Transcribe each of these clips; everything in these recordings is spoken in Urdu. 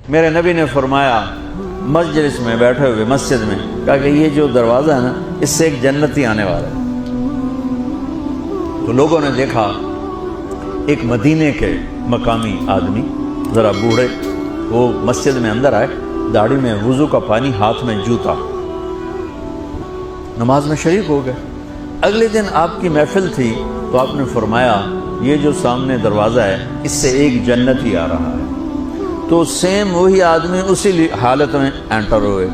میرے نبی نے فرمایا مجلس میں بیٹھے ہوئے مسجد میں، کہا کہ یہ جو دروازہ ہے نا اس سے ایک جنتی آنے والا ہے۔ تو لوگوں نے دیکھا ایک مدینے کے مقامی آدمی ذرا بوڑھے، وہ مسجد میں اندر آئے، داڑھی میں وضو کا پانی، ہاتھ میں جوتا، نماز میں شریک ہو گئے۔ اگلے دن آپ کی محفل تھی تو آپ نے فرمایا یہ جو سامنے دروازہ ہے اس سے ایک جنتی آ رہا ہے۔ تو سیم وہی آدمی اسی حالت میں انٹر ہوئے۔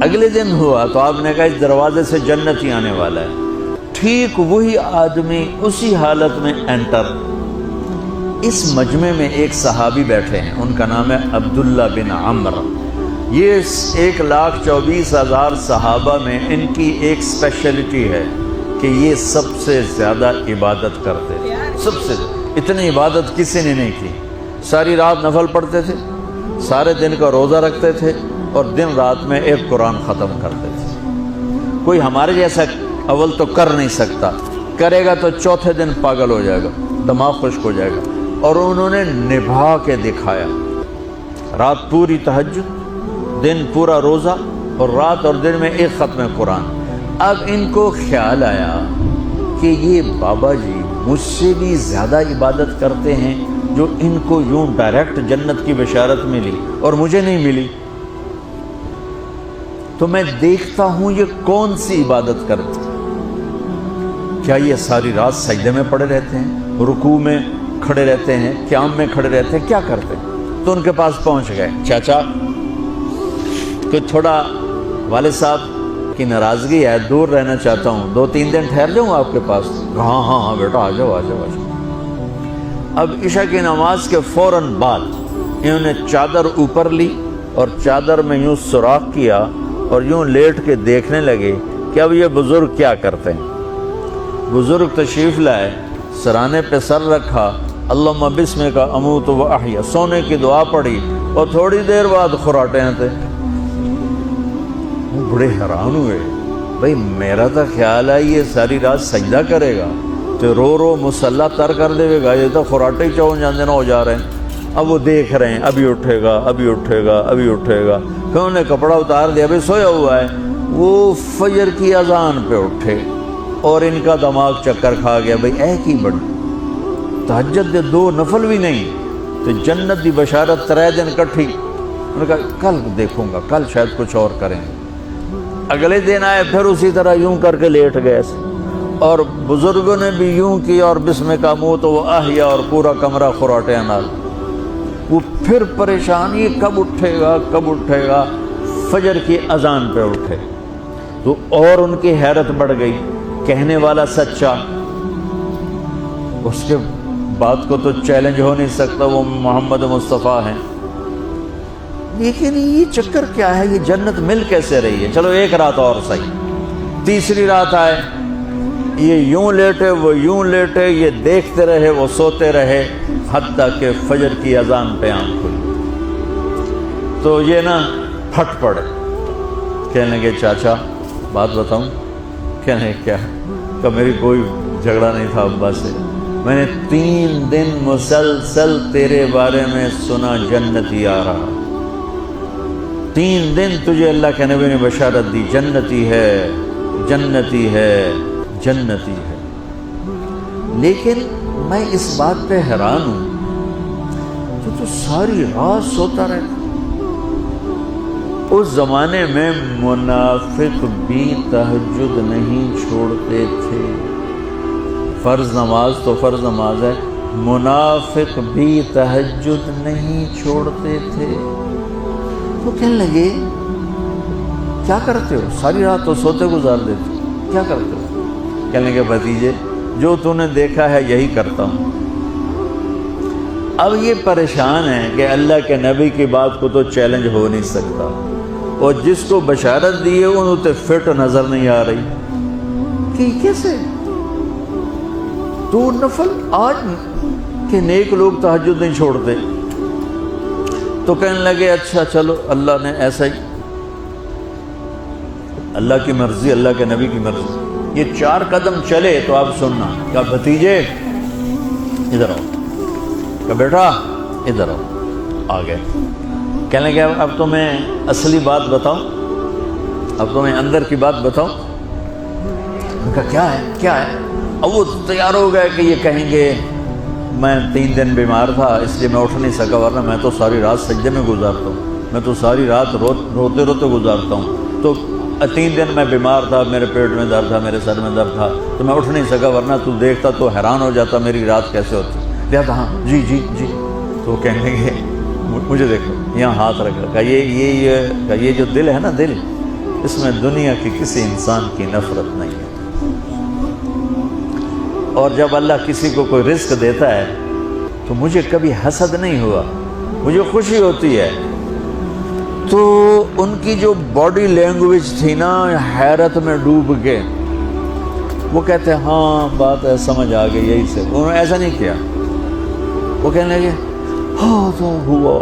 اگلے دن ہوا تو آپ نے کہا اس دروازے سے جنتی آنے والا ہے، ٹھیک وہی آدمی اسی حالت میں انٹر۔ اس مجمع میں ایک صحابی بیٹھے ہیں، ان کا نام ہے عبداللہ بن عمر۔ یہ 1,24,000 صحابہ میں ان کی ایک اسپیشلٹی ہے کہ یہ سب سے زیادہ عبادت کرتے تھے، سب سے اتنی عبادت کسی نے نہیں کی۔ ساری رات نفل پڑھتے تھے، سارے دن کا روزہ رکھتے تھے، اور دن رات میں ایک قرآن ختم کرتے تھے۔ کوئی ہمارے جیسا اول تو کر نہیں سکتا، کرے گا تو چوتھے دن پاگل ہو جائے گا، دماغ خشک ہو جائے گا، اور انہوں نے نبھا کے دکھایا۔ رات پوری تہجد، دن پورا روزہ، اور رات اور دن میں ایک ختم قرآن۔ اب ان کو خیال آیا کہ یہ بابا جی مجھ سے بھی زیادہ عبادت کرتے ہیں، جو ان کو یوں ڈائریکٹ جنت کی بشارت ملی اور مجھے نہیں ملی، تو میں دیکھتا ہوں یہ کون سی عبادت کرتے ہیں۔ کیا یہ ساری رات سجدے میں پڑے رہتے ہیں، رکوع میں کھڑے رہتے ہیں، قیام میں کھڑے رہتے ہیں، کیا کرتے ہیں؟ تو ان کے پاس پہنچ گئے، چاچا کہ تھوڑا والد صاحب کی ناراضگی ہے، دور رہنا چاہتا ہوں، 2-3 دن ٹھہر جاؤں آپ کے پاس؟ ہاں ہاں ہاں بیٹا آ جاؤ آ جاؤ آ جاؤ۔ اب عشاء کی نماز کے فوراً بعد انہوں نے چادر اوپر لی اور چادر میں یوں سوراخ کیا اور یوں لیٹ کے دیکھنے لگے کہ اب یہ بزرگ کیا کرتے ہیں۔ بزرگ تشریف لائے، سرانے پہ سر رکھا، اللہم بسمک اموت و احیا، سونے کی دعا پڑھی، اور تھوڑی دیر بعد خراٹے تھے۔ وہ بڑے حیران ہوئے، بھئی میرا تو خیال ہے یہ ساری رات سجدہ کرے گا تو رو رو مسلح تر کر دے گا، یہ تو خراٹے چون جاندے نہ ہو جا رہے ہیں۔ اب وہ دیکھ رہے ہیں ابھی اٹھے گا ابھی اٹھے گا ابھی اٹھے گا، پھر انہوں نے کپڑا اتار دیا، ابھی سویا ہوا ہے۔ وہ فجر کی اذان پہ اٹھے اور ان کا دماغ چکر کھا گیا، بھئی اے کی بڑی تہجد دے 2 نفل بھی نہیں تو جنت دی بشارت 3 دن کٹھی۔ انہوں نے کہا کل دیکھوں گا، کل شاید کچھ اور کریں گے۔ اگلے دن آئے، پھر اسی طرح یوں کر کے لیٹ گئے، اور بزرگوں نے بھی یوں کیا، اور بسمک اموت و احیا، اور پورا کمرہ خراٹے نال۔ وہ پھر پریشان، یہ کب اٹھے گا کب اٹھے گا؟ فجر کی اذان پہ اٹھے تو اور ان کی حیرت بڑھ گئی، کہنے والا سچا، اس کے بات کو تو چیلنج ہو نہیں سکتا، وہ محمد مصطفیٰ ہیں، لیکن یہ چکر کیا ہے، یہ جنت مل کیسے رہی ہے؟ چلو ایک رات اور صحیح۔ تیسری رات آئے، یہ یوں لیٹے وہ یوں لیٹے، یہ دیکھتے رہے وہ سوتے رہے، حتیٰ کہ فجر کی اذان پہ آنکھ کھلی تو یہ نا پھٹ پڑے، کہنے لگے چاچا بات بتاؤں؟ کہنے کیا؟ کہ میری کوئی جھگڑا نہیں تھا ابا سے، میں نے 3 دن مسلسل تیرے بارے میں سنا جنتی آ رہا، 3 دن تجھے اللہ کے نبی نے بشارت دی، جنتی ہے جنتی ہے جنتی ہے، لیکن میں اس بات پہ حیران ہوں تو ساری رات سوتا رہتا۔ اس زمانے میں منافق بھی تہجد نہیں چھوڑتے تھے، فرض نماز تو فرض نماز ہے، منافق بھی تہجد نہیں چھوڑتے تھے۔ تو کہنے لگے کیا کرتے ہو؟ ساری رات تو سوتے گزار دیتے، کیا کرتے ہو؟ کہنے لگے بھتیجے جو تو نے دیکھا ہے یہی کرتا ہوں۔ اب یہ پریشان ہے کہ اللہ کے نبی کی بات کو تو چیلنج ہو نہیں سکتا، اور جس کو بشارت دی ہے انہوں تے فٹ نظر نہیں آ رہی کہ کیسے تو نفل آج کہ نیک لوگ تہجد نہیں چھوڑتے۔ تو کہنے لگے اچھا چلو اللہ نے ایسا ہی، اللہ کی مرضی، اللہ کے نبی کی مرضی۔ یہ 4 قدم چلے تو آپ سننا، کہا بھتیجے ادھر آؤ، کہا بیٹا ادھر آؤ، آ گئے۔ کہنے لگے اب تو میں اصلی بات بتاؤں، اب تو میں اندر کی بات بتاؤں؟ ان کا کیا ہے کیا ہے؟ اب وہ تیار ہو گئے کہ یہ کہیں گے میں 3 دن بیمار تھا اس لیے میں اٹھ نہیں سکا، ورنہ میں تو ساری رات سجدے میں گزارتا ہوں، میں تو ساری رات روتے روتے گزارتا ہوں، تو 3 دن میں بیمار تھا، میرے پیٹ میں درد تھا، میرے سر میں درد تھا، تو میں اٹھ نہیں سکا، ورنہ تو دیکھتا تو حیران ہو جاتا میری رات کیسے ہوتی۔ لہٰذا ہاں جی جی جی، تو کہنے لگے مجھے دیکھو یہاں ہاتھ رکھ رکھا، یہ جو دل ہے نا، دل اس میں دنیا کی کسی انسان کی نفرت نہیں ہے، اور جب اللہ کسی کو کوئی رزق دیتا ہے تو مجھے کبھی حسد نہیں ہوا، مجھے خوشی ہوتی ہے۔ تو ان کی جو باڈی لینگویج تھی نا، حیرت میں ڈوب کے وہ کہتے ہیں ہاں بات ہے سمجھ آ گئی، یہی سے، انہوں نے ایسا نہیں کیا، وہ کہنے لگے ہاں تو ہوا